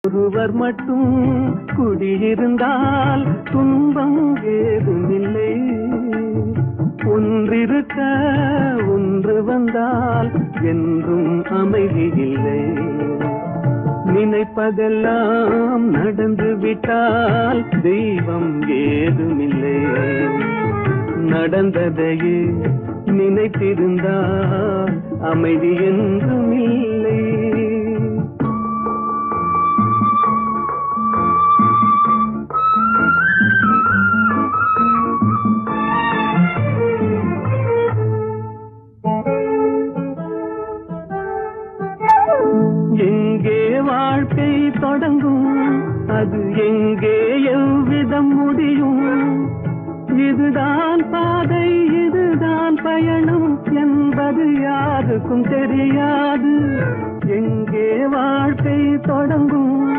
ஒருவர் மட்டும் குடியிருந்தால் துன்பம் ஏதுமில்லை. ஒன்றிருக்க ஒன்று வந்தால் என்றும் அமைதி இல்லை. நினைப்பதெல்லாம் நடந்து விட்டால் தெய்வம் ஏதுமில்லை. நடந்ததையே நினைத்திருந்தால் அமைதி என்றும் இல்லை. எங்கே வாழ்க்கை தொடங்கும், அது எங்கே எவ்விதம் முடியும்? இதுதான் பாதை, இதுதான் பயணம் என்பது யாருக்கும் தெரியாது. எங்கே வாழ்க்கை தொடங்கும்,